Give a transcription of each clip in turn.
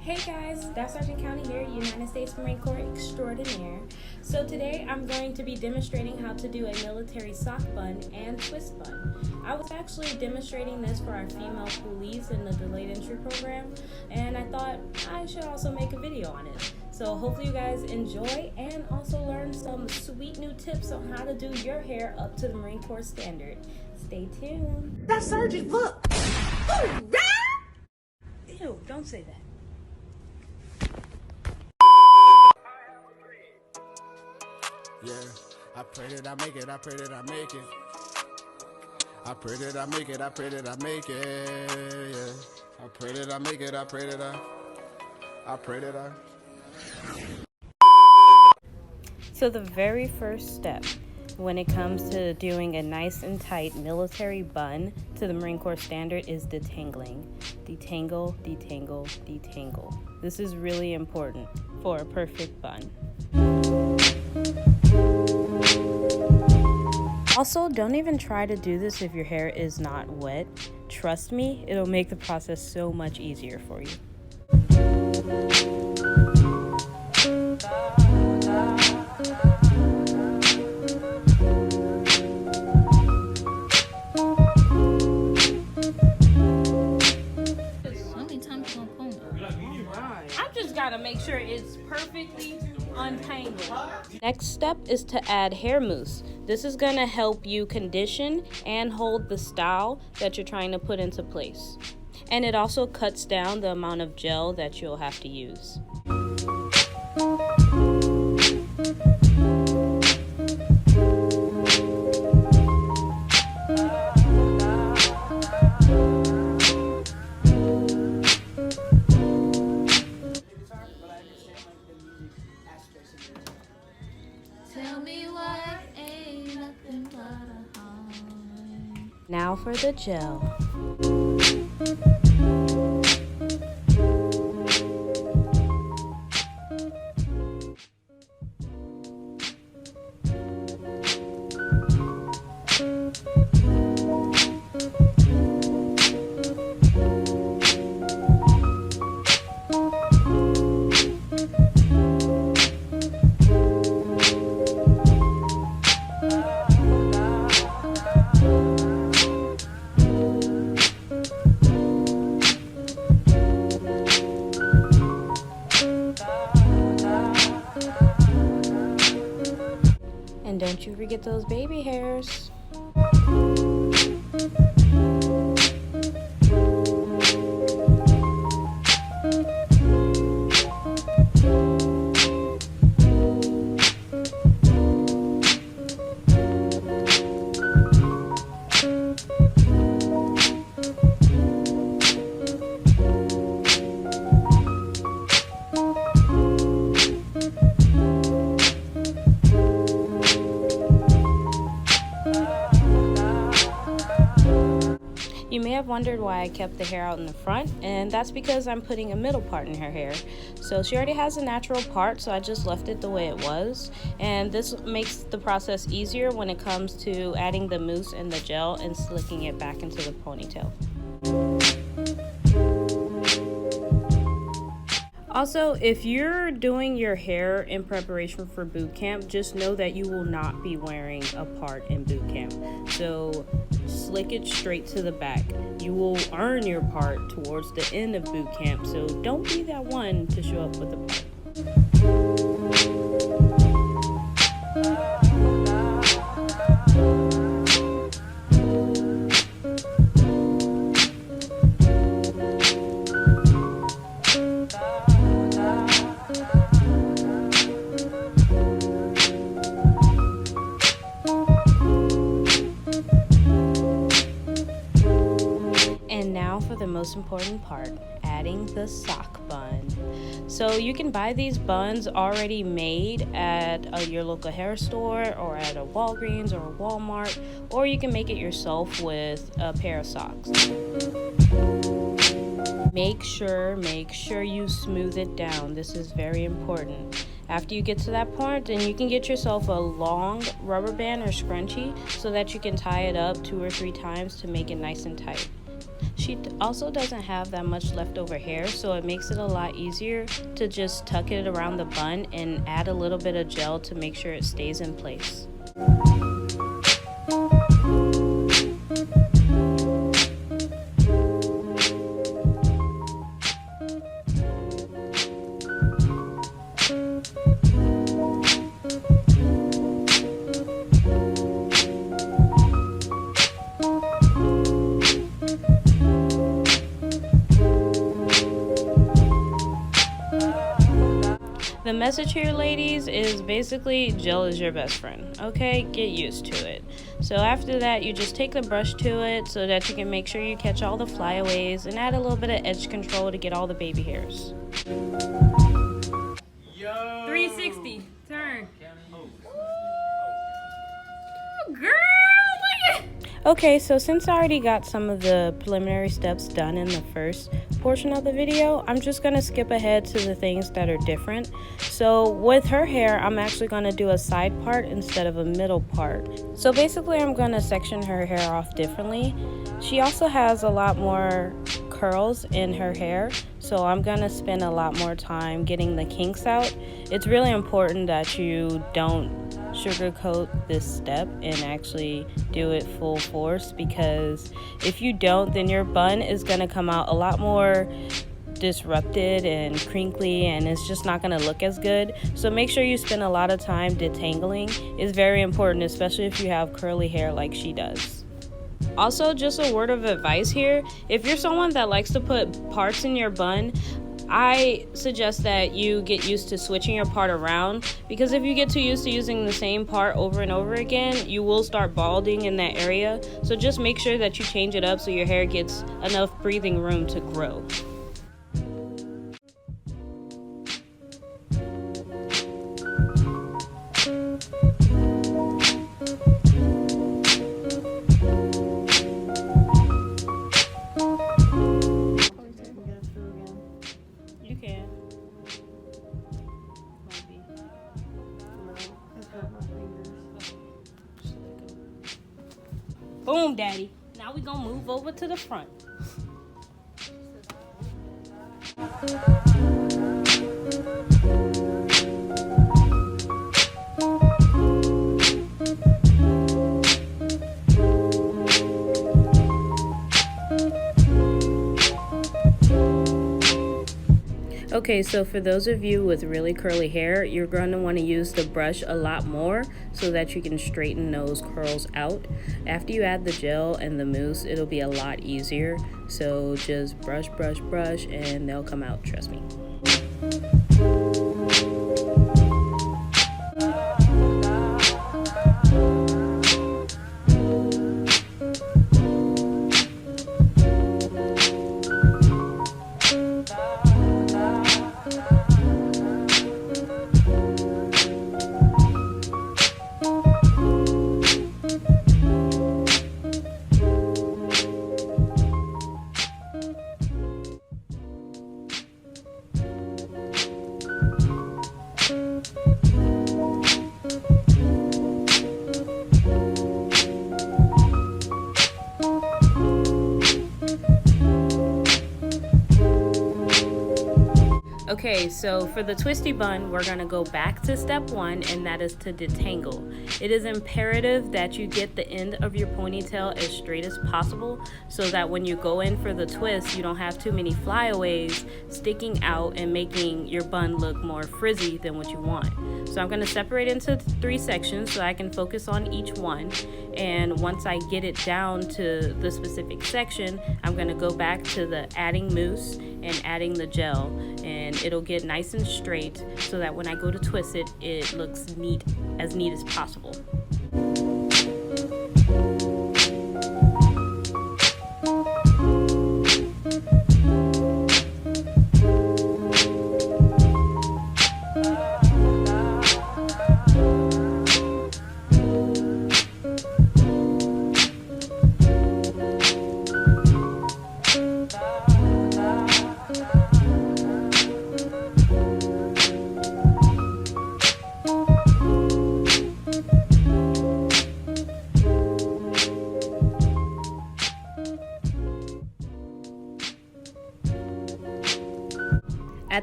Hey guys, Staff Sergeant County here, United States Marine Corps Extraordinaire. So today I'm going to be demonstrating how to do a military sock bun and twist bun. I was actually demonstrating this for our female police in the delayed entry program, and I thought I should also make a video on it. So hopefully you guys enjoy and also learn some sweet new tips on how to do your hair up to the Marine Corps standard. Stay tuned. That Sergeant, look! Ew, don't say that. Yeah, I pray that I make it, I pray that I make it. I pray that I make it, I pray that I make it. Yeah, I pray that I make it, I pray that I pray that I. So the very first step when it comes to doing a nice and tight military bun to the Marine Corps standard is detangling. Detangle, detangle, detangle. This is really important for a perfect bun. Also, don't even try to do this if your hair is not wet. Trust me, it'll make the process so much easier for you. I just gotta make sure it's perfectly untangled. Next step is to add hair mousse. This is gonna help you condition and hold the style that you're trying to put into place. And it also cuts down the amount of gel that you'll have to use. Tell me what ain't nothing but a heart. Now for the gel. And don't you forget those baby hairs. You may have wondered why I kept the hair out in the front, and that's because I'm putting a middle part in her hair. So she already has a natural part, so I just left it the way it was. And this makes the process easier when it comes to adding the mousse and the gel and slicking it back into the ponytail. Also, if you're doing your hair in preparation for boot camp, just know that you will not be wearing a part in boot camp. So slick it straight to the back. You will earn your part towards the end of boot camp, so don't be that one to show up with a part. And now for the most important part, adding the sock bun. So you can buy these buns already made at your local hair store or at a Walgreens or a Walmart, or you can make it yourself with a pair of socks. Make sure you smooth it down. This is very important. After you get to that point, then you can get yourself a long rubber band or scrunchie so that you can tie it up 2 or 3 times to make it nice and tight. She also doesn't have that much leftover hair, so it makes it a lot easier to just tuck it around the bun and add a little bit of gel to make sure it stays in place. The message here, ladies, is basically gel is your best friend. Okay, get used to it. So after that, you just take the brush to it so that you can make sure you catch all the flyaways and add a little bit of edge control to get all the baby hairs. 360, turn. Ooh, girl, look at. Okay, so since I already got some of the preliminary steps done in the first portion of the video, I'm just going to skip ahead to the things that are different. So with her hair, I'm actually going to do a side part instead of a middle part. So basically, I'm going to section her hair off differently. She also has a lot more curls in her hair, so I'm going to spend a lot more time getting the kinks out. It's really important that you don't sugarcoat this step and actually do it full force, because if you don't, then your bun is going to come out a lot more disrupted and crinkly, and it's just not going to look as good. So make sure you spend a lot of time detangling. It's very important, especially if you have curly hair like she does. Also, just a word of advice here: if you're someone that likes to put parts in your bun, I suggest that you get used to switching your part around, because if you get too used to using the same part over and over again, you will start balding in that area. So just make sure that you change it up so your hair gets enough breathing room to grow. Boom, daddy. Now we gonna move over to the front. Okay, so for those of you with really curly hair, you're going to want to use the brush a lot more so that you can straighten those curls out. After you add the gel and the mousse, it'll be a lot easier. So just brush, brush, brush, and they'll come out, trust me. Okay, so for the twisty bun, we're gonna go back to step one, and that is to detangle. It is imperative that you get the end of your ponytail as straight as possible so that when you go in for the twist, you don't have too many flyaways sticking out and making your bun look more frizzy than what you want. So I'm gonna separate into 3 sections so I can focus on each one. And once I get it down to the specific section, I'm gonna go back to the adding mousse and adding the gel, and it'll get nice and straight so that when I go to twist it, it looks neat as possible.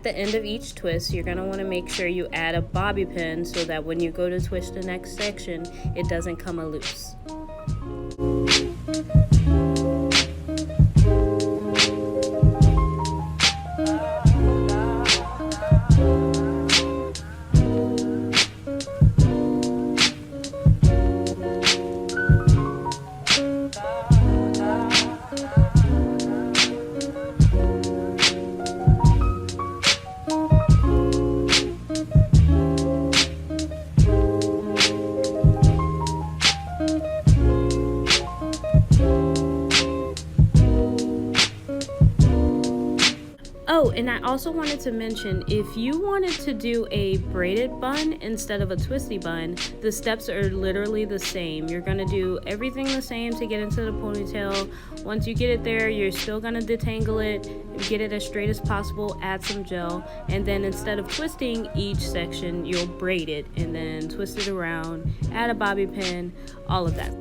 the end of each twist, you're going to want to make sure you add a bobby pin so that when you go to twist the next section, it doesn't come loose. Oh, and I also wanted to mention, if you wanted to do a braided bun instead of a twisty bun, the steps are literally the same. You're going to do everything the same to get into the ponytail. Once you get it there, you're still going to detangle it, get it as straight as possible, add some gel, and then instead of twisting each section, you'll braid it and then twist it around, add a bobby pin, all of that.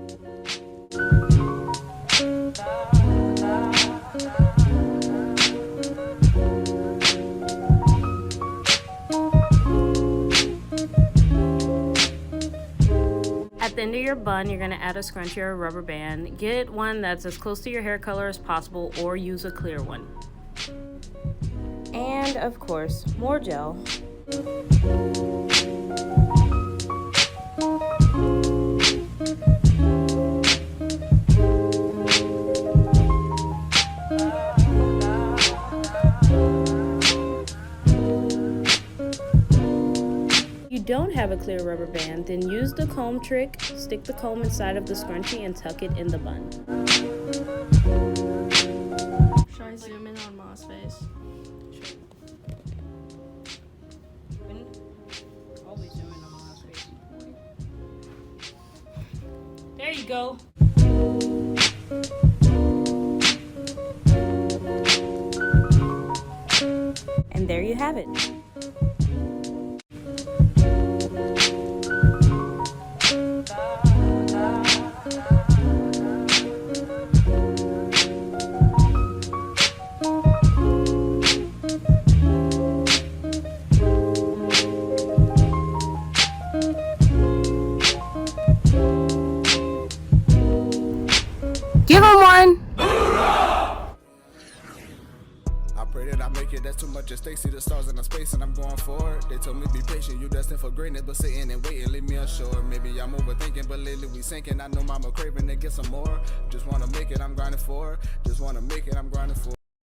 At the end of your bun, you're going to add a scrunchie or a rubber band. Get one that's as close to your hair color as possible, or use a clear one. And of course, more gel. Don't have a clear rubber band, then use the comb trick, stick the comb inside of the scrunchie and tuck it in the bun. Should I zoom in on Mouse's face? Sure. Always zoom in on Mouse's face. There you go. And there you have it. Give him one! I pray that I make it, that's too much at stake. See the stars in the space and I'm going forward. They told me be patient, you destined for greatness, but sitting and waiting, leave me unsure. Maybe I'm overthinking, but lately we sinking. I know mama craving to get some more. Just wanna make it, I'm grinding for. Just wanna make it, I'm grinding for.